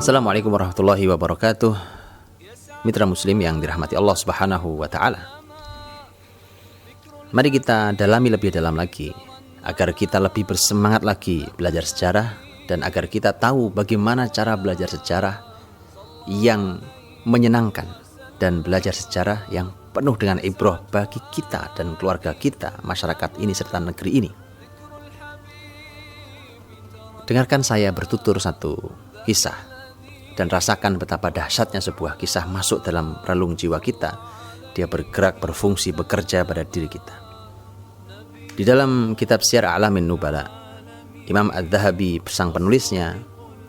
Assalamualaikum warahmatullahi wabarakatuh. Mitra muslim yang dirahmati Allah Subhanahu wa taala. Mari kita dalami lebih dalam lagi agar kita lebih bersemangat lagi belajar sejarah dan agar kita tahu bagaimana cara belajar sejarah yang menyenangkan dan belajar sejarah yang penuh dengan ibrah bagi kita dan keluarga kita, masyarakat ini serta negeri ini. Dengarkan saya bertutur satu kisah dan rasakan betapa dahsyatnya sebuah kisah masuk dalam relung jiwa kita. Dia bergerak, berfungsi, bekerja pada diri kita. Di dalam kitab Syiar A'lamin Nubala, Imam Adz-Dzahabi, sang penulisnya,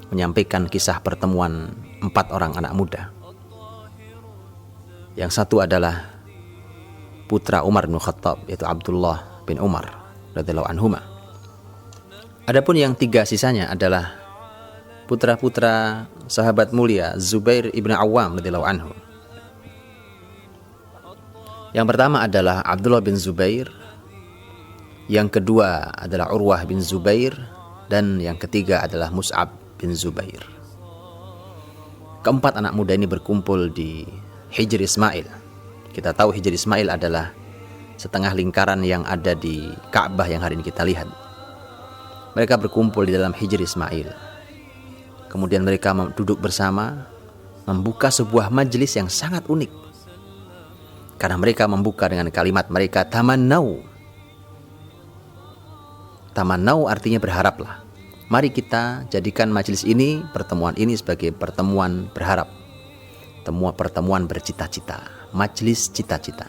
menyampaikan kisah pertemuan 4 orang anak muda. Yang satu adalah putra Umar bin Khattab, yaitu Abdullah bin Umar radhiyallahu anhuma. Adapun yang 3 sisanya adalah putra-putra sahabat mulia Zubair ibn Awam radhiyallahu anhu. Yang pertama adalah Abdullah bin Zubair, yang kedua adalah Urwah bin Zubair, dan yang ketiga adalah Mus'ab bin Zubair. Keempat anak muda ini berkumpul di Hijr Ismail. Kita tahu Hijr Ismail adalah setengah lingkaran yang ada di Ka'bah yang hari ini kita lihat. Mereka berkumpul di dalam Hijr Ismail. Kemudian mereka duduk bersama, membuka sebuah majelis yang sangat unik. Karena mereka membuka dengan kalimat mereka, tamannau. Tamannau artinya berharaplah. Mari kita jadikan majelis ini, pertemuan ini sebagai pertemuan berharap. Pertemuan bercita-cita, majelis cita-cita.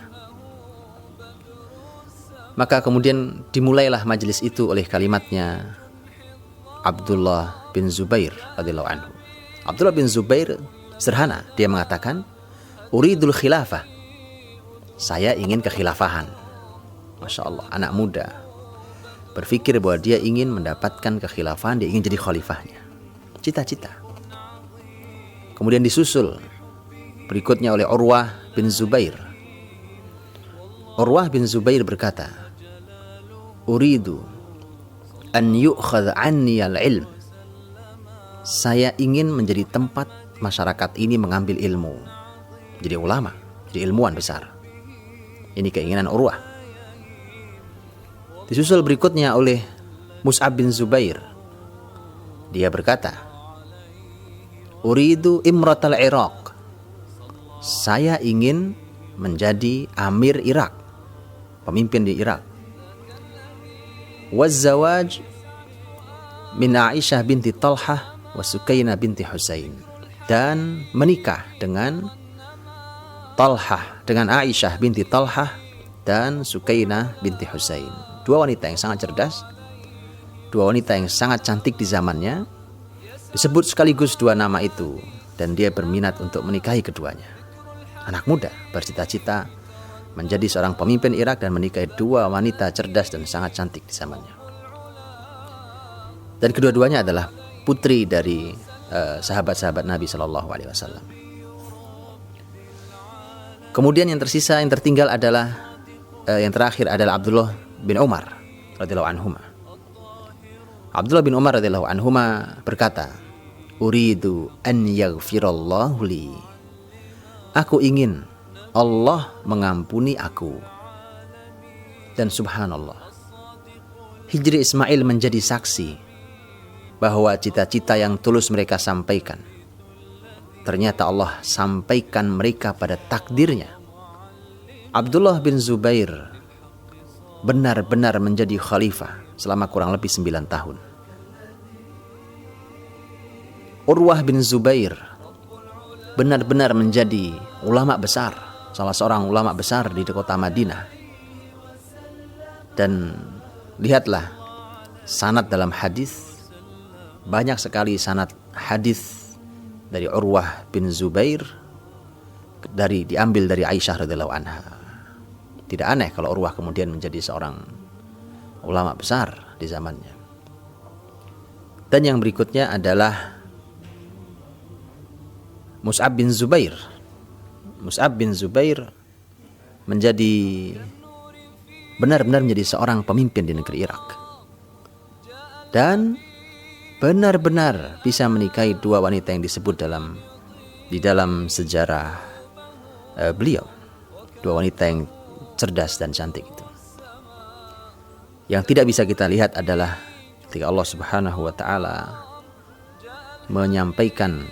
Maka kemudian dimulailah majelis itu oleh kalimatnya Abdullah bin Zubair radhiyallahu anhu. Abdullah bin Zubair sederhana, dia mengatakan, uridul khilafah. Saya ingin kekhilafahan. Masya Allah, anak muda berpikir bahwa dia ingin mendapatkan kekhilafahan, dia ingin jadi khalifahnya. Cita-cita. Kemudian disusul berikutnya oleh Urwah bin Zubair. Urwah bin Zubair berkata, uridu an yu'khadh anni al-ilm. Saya ingin menjadi tempat masyarakat ini mengambil ilmu, jadi ulama, jadi ilmuwan besar. Ini keinginan Urwah. Disusul berikutnya oleh Mus'ab bin Zubair. Dia berkata, uridu imratal Iraq. Saya ingin menjadi amir Irak, pemimpin di Irak. Wazzawaj min Aisyah binti Talhah wa Sukainah binti Husain, dan menikah dengan Talhah, dengan Aisyah binti Talhah dan Sukainah binti Husain. 2 wanita yang sangat cerdas, 2 wanita yang sangat cantik di zamannya. Disebut sekaligus 2 nama itu, dan dia berminat untuk menikahi keduanya. Anak muda bercita-cita menjadi seorang pemimpin Irak dan menikahi 2 wanita cerdas dan sangat cantik di zamannya. Dan kedua-duanya adalah putri dari sahabat-sahabat Nabi Shallallahu Alaihi Wasallam. Kemudian yang tersisa, yang tertinggal adalah yang terakhir adalah Abdullah bin Umar radhiyallahu anhuma. Abdullah bin Umar radhiyallahu anhuma berkata, uridu an yaghfirallahu li. Aku ingin Allah mengampuni aku. Dan subhanallah, Hijr Ismail menjadi saksi bahwa cita-cita yang tulus mereka sampaikan, ternyata Allah sampaikan mereka pada takdirnya. Abdullah bin Zubair benar-benar menjadi khalifah selama kurang lebih 9 tahun. Urwah bin Zubair benar-benar menjadi ulama besar, salah seorang ulama besar di kota Madinah. Dan lihatlah sanad dalam hadis, banyak sekali sanad hadis dari Urwah bin Zubair diambil dari Aisyah radhiyallahu anha. Tidak aneh kalau Urwah kemudian menjadi seorang ulama besar di zamannya. Dan yang berikutnya adalah Mus'ab bin Zubair. Mus'ab bin Zubair benar-benar menjadi seorang pemimpin di negeri Irak. Dan benar-benar bisa menikahi dua wanita yang disebut di dalam sejarah beliau, dua wanita yang cerdas dan cantik itu. Yang tidak bisa kita lihat adalah ketika Allah Subhanahu wa taala menyampaikan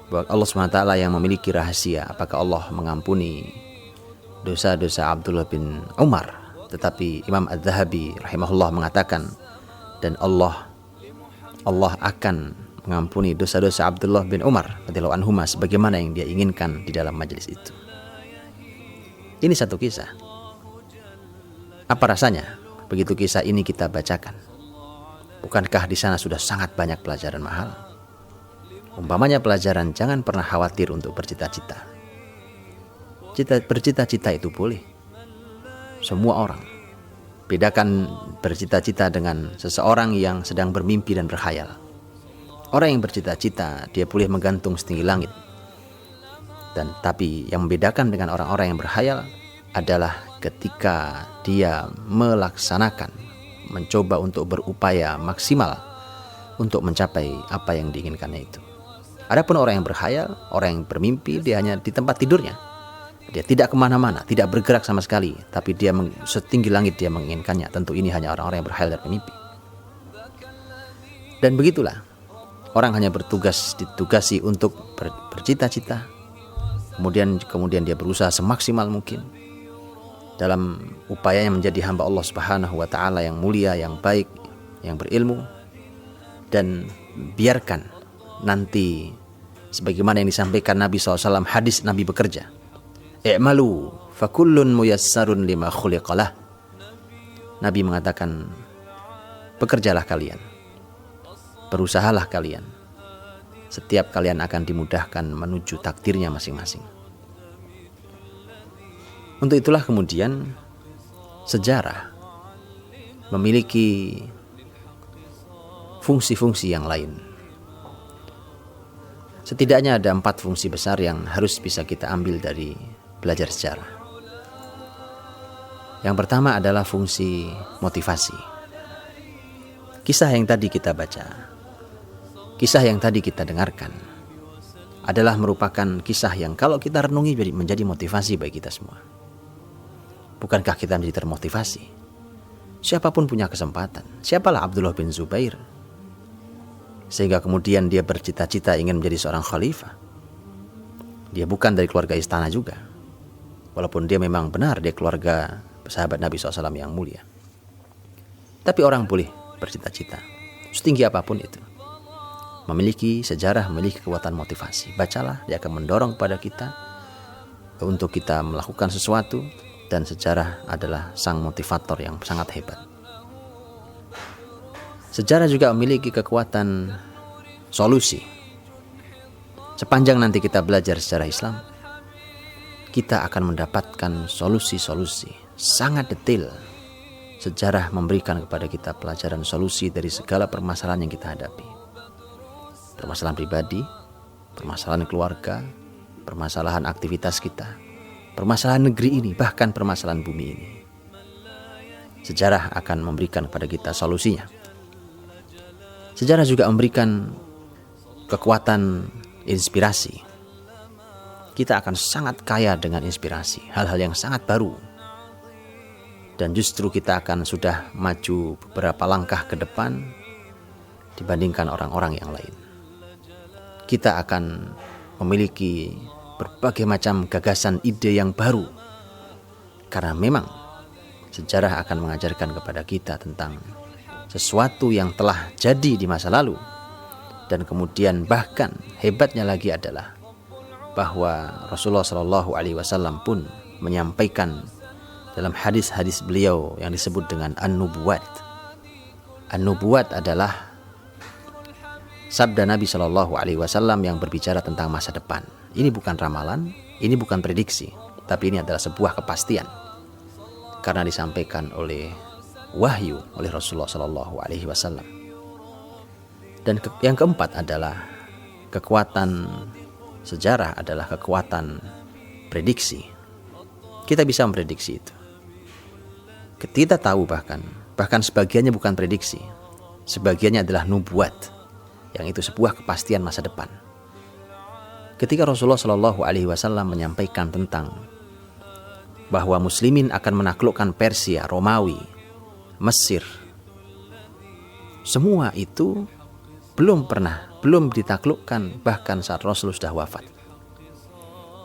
bahwa Allah Subhanahu wa taala yang memiliki rahasia apakah Allah mengampuni dosa-dosa Abdullah bin Umar. Tetapi Imam Az-Zahabi rahimahullah mengatakan, dan Allah akan mengampuni dosa-dosa Abdullah bin Umar radhiyallahu anhuma sebagaimana yang dia inginkan di dalam majelis itu. Ini satu kisah. Apa rasanya begitu kisah ini kita bacakan? Bukankah di sana sudah sangat banyak pelajaran mahal? Umpamanya pelajaran jangan pernah khawatir untuk bercita-cita. Bercita-cita itu boleh. Semua orang. Bedakan bercita-cita dengan seseorang yang sedang bermimpi dan berkhayal. Orang yang bercita-cita, dia boleh menggantung setinggi langit. Tapi yang membedakan dengan orang-orang yang berkhayal adalah ketika dia melaksanakan, mencoba untuk berupaya maksimal untuk mencapai apa yang diinginkannya itu. Adapun orang yang berkhayal, orang yang bermimpi, dia hanya di tempat tidurnya. Dia tidak kemana-mana, tidak bergerak sama sekali, tapi dia setinggi langit dia menginginkannya. Tentu ini hanya orang-orang yang berkhayal dan bermimpi. Dan begitulah, orang hanya ditugasi untuk bercita-cita, kemudian dia berusaha semaksimal mungkin dalam upayanya menjadi hamba Allah Subhanahu wa taala yang mulia, yang baik, yang berilmu, dan biarkan nanti sebagaimana yang disampaikan Nabi SAW, hadis Nabi bekerja. I'malu fakullun muyassarun lima khuliqalah. Nabi mengatakan, bekerjalah kalian, berusahalah kalian, setiap kalian akan dimudahkan menuju takdirnya masing-masing. Untuk itulah kemudian sejarah memiliki fungsi-fungsi yang lain. Setidaknya ada 4 fungsi besar yang harus bisa kita ambil dari belajar sejarah. Yang pertama adalah fungsi motivasi. Kisah yang tadi kita baca, kisah yang tadi kita dengarkan adalah merupakan kisah yang kalau kita renungi menjadi motivasi bagi kita semua. Bukankah kita menjadi termotivasi? Siapapun punya kesempatan. Siapalah Abdullah bin Zubair sehingga kemudian dia bercita-cita ingin menjadi seorang khalifah. Dia bukan dari keluarga istana juga, walaupun dia memang benar dia keluarga sahabat Nabi SAW yang mulia. Tapi orang boleh bercita-cita setinggi apapun itu. Memiliki sejarah, memiliki kekuatan motivasi. Bacalah, dia akan mendorong pada kita untuk kita melakukan sesuatu, dan sejarah adalah sang motivator yang sangat hebat. Sejarah juga memiliki kekuatan solusi. Sepanjang nanti kita belajar sejarah Islam, kita akan mendapatkan solusi-solusi sangat detail. Sejarah memberikan kepada kita pelajaran solusi dari segala permasalahan yang kita hadapi. Permasalahan pribadi, permasalahan keluarga, permasalahan aktivitas kita, permasalahan negeri ini, bahkan permasalahan bumi ini. Sejarah akan memberikan kepada kita solusinya. Sejarah juga memberikan kekuatan inspirasi. Kita akan sangat kaya dengan inspirasi, hal-hal yang sangat baru. Dan justru kita akan sudah maju beberapa langkah ke depan dibandingkan orang-orang yang lain. Kita akan memiliki berbagai macam gagasan ide yang baru. Karena memang sejarah akan mengajarkan kepada kita tentang sesuatu yang telah jadi di masa lalu. Dan kemudian bahkan hebatnya lagi adalah bahwa Rasulullah SAW pun menyampaikan dalam hadis-hadis beliau yang disebut dengan an-nubuwat. An-nubuwat adalah sabda Nabi SAW yang berbicara tentang masa depan. Ini bukan ramalan, ini bukan prediksi, tapi ini adalah sebuah kepastian. Karena disampaikan oleh wahyu oleh Rasulullah SAW. Dan yang keempat adalah kekuatan sejarah adalah kekuatan prediksi. Kita bisa memprediksi itu. Kita tahu bahkan sebagiannya bukan prediksi, sebagiannya adalah nubuat, yang itu sebuah kepastian masa depan. Ketika Rasulullah Shallallahu Alaihi Wasallam menyampaikan tentang bahwa Muslimin akan menaklukkan Persia, Romawi, Mesir, semua itu belum ditaklukkan bahkan saat Rasul sudah wafat.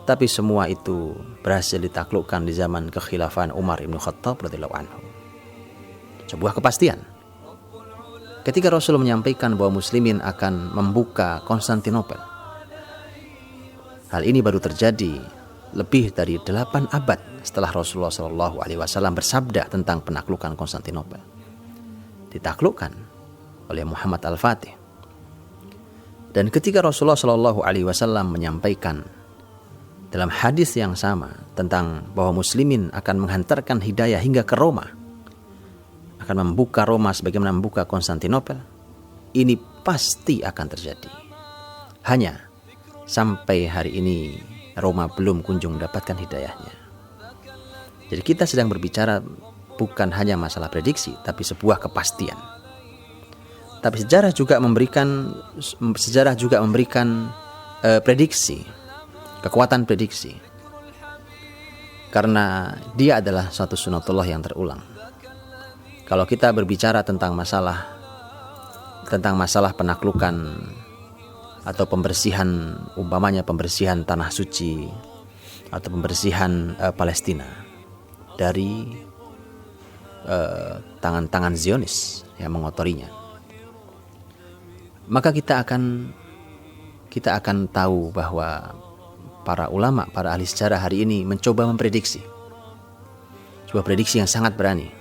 Tapi semua itu berhasil ditaklukkan di zaman kekhilafan Umar ibn Khattab radhiyallahu anhu. Sebuah kepastian. Ketika Rasul menyampaikan bahwa Muslimin akan membuka Konstantinopel, hal ini baru terjadi lebih dari 8 abad setelah Rasulullah SAW bersabda tentang penaklukan Konstantinopel. Ditaklukkan oleh Muhammad Al-Fatih. Dan ketika Rasulullah SAW menyampaikan dalam hadis yang sama tentang bahwa Muslimin akan menghantarkan hidayah hingga ke Roma, akan membuka Roma sebagaimana membuka Konstantinopel, ini pasti akan terjadi. Hanya sampai hari ini Roma belum kunjung mendapatkan hidayahnya. Jadi kita sedang berbicara bukan hanya masalah prediksi, tapi sebuah kepastian. Tapi sejarah juga memberikan prediksi, kekuatan prediksi. Karena dia adalah suatu sunatullah yang terulang. Kalau kita berbicara tentang masalah penaklukan atau pembersihan, umpamanya pembersihan tanah suci atau pembersihan Palestina dari tangan-tangan Zionis yang mengotorinya, maka kita akan tahu bahwa para ulama, para ahli sejarah hari ini mencoba memprediksi sebuah prediksi yang sangat berani.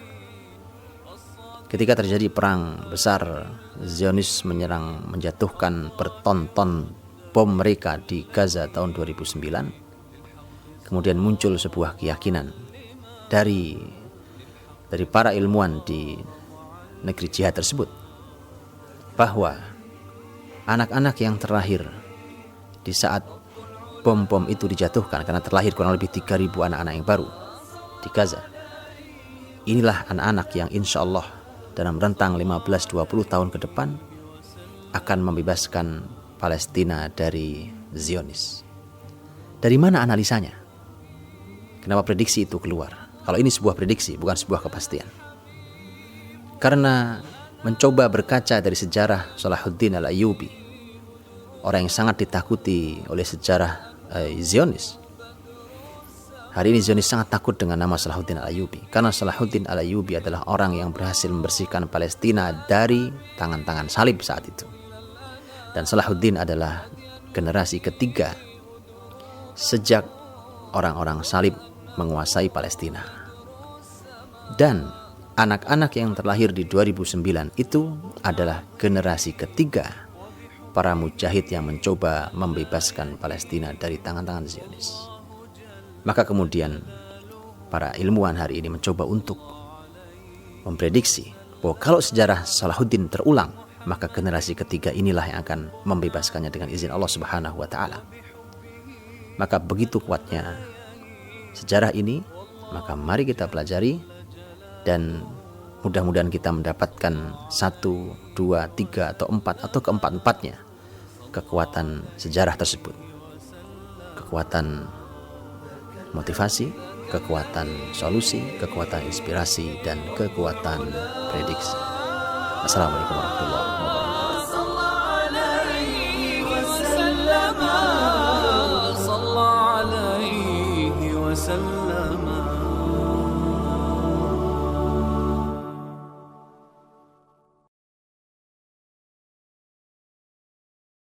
Ketika terjadi perang besar, Zionis menjatuhkan berton-ton bom mereka di Gaza tahun 2009. Kemudian muncul sebuah keyakinan dari para ilmuwan di negeri jihad tersebut bahwa anak-anak yang terlahir di saat bom-bom itu dijatuhkan, karena terlahir kurang lebih 3.000 anak-anak yang baru di Gaza, inilah anak-anak yang insya Allah dalam rentang 15-20 tahun ke depan akan membebaskan Palestina dari Zionis. Dari mana analisanya? Kenapa prediksi itu keluar? Kalau ini sebuah prediksi, bukan sebuah kepastian. Karena mencoba berkaca dari sejarah Salahuddin Al-Ayyubi, orang yang sangat ditakuti oleh sejarah Zionis. Hari ini Zionis sangat takut dengan nama Salahuddin Al-Ayyubi, karena Salahuddin Al-Ayyubi adalah orang yang berhasil membersihkan Palestina dari tangan-tangan salib saat itu. Dan Salahuddin adalah generasi ketiga sejak orang-orang salib menguasai Palestina. Dan anak-anak yang terlahir di 2009 itu adalah generasi ketiga para mujahid yang mencoba membebaskan Palestina dari tangan-tangan Zionis. Maka kemudian para ilmuwan hari ini mencoba untuk memprediksi bahwa kalau sejarah Salahuddin terulang, maka generasi ketiga inilah yang akan membebaskannya dengan izin Allah Subhanahu wa taala. Maka begitu kuatnya sejarah ini, maka mari kita pelajari dan mudah-mudahan kita mendapatkan 1, 2, 3 atau 4 atau keempat-empatnya kekuatan sejarah tersebut. Kekuatan motivasi, kekuatan solusi, kekuatan inspirasi, dan kekuatan prediksi. Assalamualaikum warahmatullahi wabarakatuh.